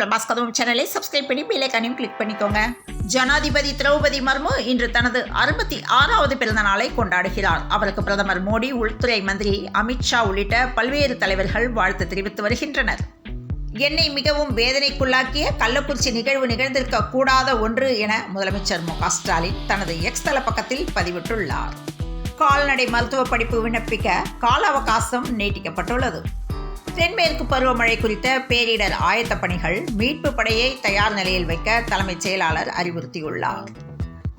பிரபாஸ் கதவம் சேனலை சப்ஸ்கிரைப் பண்ணி bell ஐகானையும் click பண்ணிக்கோங்க. ஜனாதிபதி திரௌபதி மர்மு இன்று தனது 66வது பிறந்த நாளை கொண்டாடுகிறார். அவருக்கு பிரதமர் மோடி, உள்துறை மந்திரி அமித்ஷா உள்ளிட்ட பல்வேறு தலைவர்கள் வாழ்த்து தெரிவித்து வருகின்றனர். என்னை மிகவும் வேதனைக்குள்ளாக்கிய கள்ளக்குறிச்சி நிகழ்வு நிகழ்ந்திருக்க கூடாத ஒன்று என முதலமைச்சர் மு க ஸ்டாலின் தனது எக்ஸ் தள பக்கத்தில் பதிவிட்டுள்ளார். கால்நடை மருத்துவ படிப்பு விண்ணப்பிக்க கால அவகாசம் நீட்டிக்கப்பட்டுள்ளது. தென்மேற்கு பருவமழை குறித்த பேரிடர் ஆயத்த பணிகள், மீட்பு படையை தயார் நிலையில் வைக்க தலைமைச் செயலாளர் அறிவுறுத்தியுள்ளார்.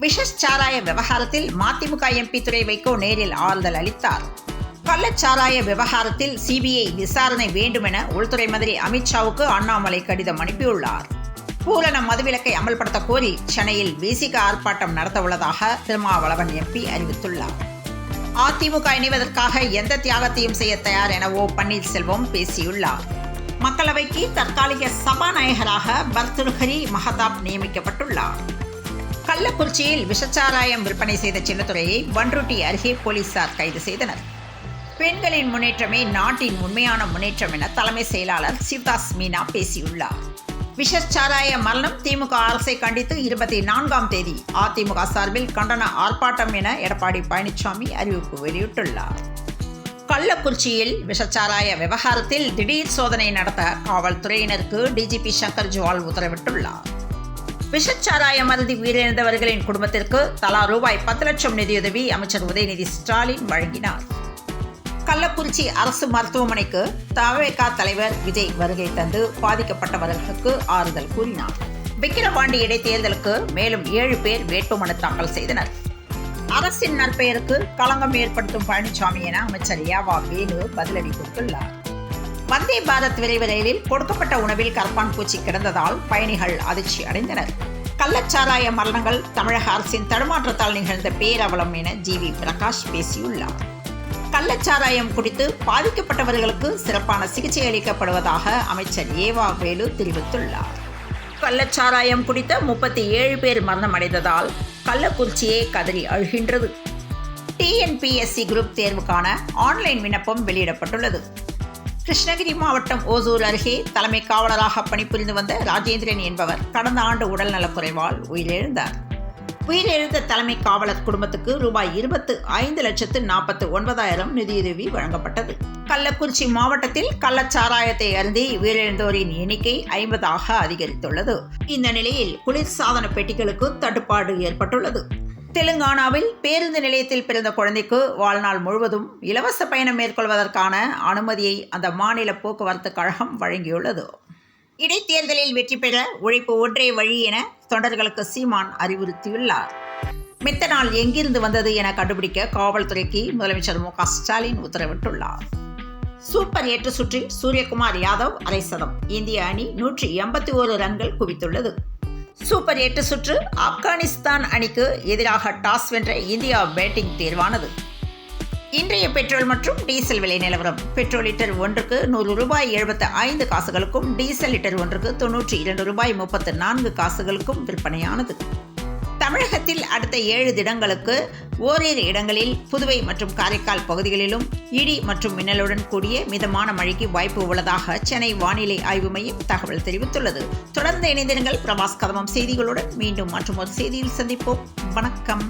விஷச்சாராய விவகாரத்தில் மதிமுக எம்பி துரை வைகோ நேரில் ஆறுதல் அளித்தார். கள்ளச்சாராய விவகாரத்தில் சிபிஐ விசாரணை வேண்டும் என உள்துறை மந்திரி அமித்ஷாவுக்கு அண்ணாமலை கடிதம் அனுப்பியுள்ளார். பூரண மதுவிலக்கை அமல்படுத்த கோரி சென்னையில் விசிக ஆர்ப்பாட்டம் நடத்த உள்ளதாக திருமாவளவன் எம்பி அறிவித்துள்ளார். அதிமுக இணைவதற்காக எந்த தியாகத்தையும் செய்ய தயார் என ஓ பன்னீர்செல்வம் பேசியுள்ளார். மக்களவைக்கு தற்காலிக சபாநாயகராக பர்துல்ஹரி மஹதாப் நியமிக்கப்பட்டுள்ளார். கள்ளக்குறிச்சியில் விஷச்சாராயம் விற்பனை செய்த சின்னத்துரையை பண்ருட்டி அருகே போலீசார் கைது செய்தனர். பெண்களின் முன்னேற்றமே நாட்டின் உண்மையான முன்னேற்றம் என தலைமை செயலாளர் சிவதாஸ் மீனா பேசியுள்ளார். விஷச்சாராய மரணம் திமுக அரசை கண்டித்து 24ஆம் தேதி அதிமுக சார்பில் கண்டன ஆர்ப்பாட்டம் என எடப்பாடி பழனிசாமி அறிவிப்பு வெளியிட்டுள்ளார். கள்ளக்குறிச்சியில் விஷச்சாராய விவகாரத்தில் திடீர் சோதனை நடத்த காவல்துறையினருக்கு டிஜிபி சங்கர் ஜுவால் உத்தரவிட்டுள்ளார். விஷச்சாராயம் அருந்தி உயிரிழந்தவர்களின் குடும்பத்திற்கு தலா ரூபாய் 10 லட்சம் நிதியுதவி அமைச்சர் உதயநிதி ஸ்டாலின் வழங்கினார். கள்ளக்குறிச்சி அரசு மருத்துவமனைக்கு தவேகா தலைவர் விஜய் வருகை தந்து பாதிக்கப்பட்டவர்களுக்கு ஆறுதல் கூறினார். விக்கிரவாண்டி இடைத்தேர்தலுக்கு மேலும் 7 பேர் வேட்புமனு தாக்கல் செய்தனர். அரசின் நற்பெயருக்கு களங்கம் ஏற்படுத்தும் பழனிசாமி என அமைச்சர் யாவா வேலு பதிலடி கொடுத்துள்ளார். வந்தே பாரத் விரைவு ரயிலில் கொடுக்கப்பட்ட உணவில் கரப்பான் பூச்சி கிடந்ததால் பயணிகள் அதிர்ச்சி அடைந்தனர். கள்ளச்சாராய மரணங்கள் தமிழக அரசின் தடுமாற்றத்தால் நிகழ்ந்த பேரவலம் என ஜிவி பிரகாஷ் பேசியுள்ளார். கள்ளச்சாராயம் குடித்து பாதிக்கப்பட்டவர்களுக்கு சிறப்பான சிகிச்சை அளிக்கப்படுவதாக அமைச்சர் ஏவா வேலு தெரிவித்துள்ளார். கள்ளச்சாராயம் குடித்த 37 பேர் மரணம் அடைந்ததால் கள்ளக்குறிச்சியே கதறி அழுகின்றது. டிஎன்பிஎஸ்சி குரூப் தேர்வுக்கான ஆன்லைன் விண்ணப்பம் வெளியிடப்பட்டுள்ளது. கிருஷ்ணகிரி மாவட்டம் ஓசூர் அருகே தலைமை காவலராக பணிபுரிந்து வந்த ராஜேந்திரன் என்பவர் கடந்த ஆண்டு உடல்நலக்குறைவால் உயிரிழந்தார். உயிரிழந்த தலைமை காவலர் குடும்பத்துக்கு ரூபாய் 25,49,000 நிதியுதவி வழங்கப்பட்டது. கள்ளக்குறிச்சி மாவட்டத்தில் கள்ளச்சாராயத்தை அருந்தி உயிரிழந்தோரின் எண்ணிக்கை 50ஆக அதிகரித்துள்ளது. இந்த நிலையில் குளிர்சாதன பெட்டிகளுக்கு தட்டுப்பாடு ஏற்பட்டுள்ளது. தெலுங்கானாவில் பேருந்து நிலையத்தில் பிறந்த குழந்தைக்கு வாழ்நாள் முழுவதும் இலவச பயணம் மேற்கொள்வதற்கான அனுமதியை அந்த மாநில போக்குவரத்து கழகம் வழங்கியுள்ளது. இடைத்தேர்தலில் வெற்றி பெற உழைப்பு ஒன்றே வழி என தொண்டர்களுக்கு சீமான் அறிவுறுத்தியுள்ளார். மெத்தனால் எங்கிருந்து வந்தது என கண்டுபிடிக்க காவல்துறைக்கு முதலமைச்சர் மு க ஸ்டாலின் உத்தரவிட்டுள்ளார். சூப்பர் 8 சுற்றில் சூரியகுமார் யாதவ் அரை சதம். இந்திய அணி 181 ரன்கள் குவித்துள்ளது. சூப்பர் 8 சுற்று ஆப்கானிஸ்தான் அணிக்கு எதிராக டாஸ் வென்ற இந்தியா பேட்டிங் தேர்வானது. இன்றைய பெட்ரோல் மற்றும் டீசல் விலை நிலவரம். பெட்ரோல் லிட்டர் ஒன்றுக்கு 100 ரூபாய் 75 காசுகளுக்கும், டீசல் லிட்டர் ஒன்றுக்கு 92 ரூபாய் 34 காசுகளுக்கும் விற்பனையானது. தமிழகத்தில் அடுத்த 7 தினங்களுக்கு ஓரிரு இடங்களில் புதுவை மற்றும் காரைக்கால் பகுதிகளிலும் இடி மற்றும் மின்னலுடன் கூடிய மிதமான மழைக்கு வாய்ப்பு உள்ளதாக சென்னை வானிலை ஆய்வு மையம் தகவல் தெரிவித்துள்ளது. தொடர்ந்து இணைந்திருங்கள் பிரபாஸ் கதவம் செய்திகளுடன். மீண்டும் மற்றும் ஒரு செய்தியில் சந்திப்போம். வணக்கம்.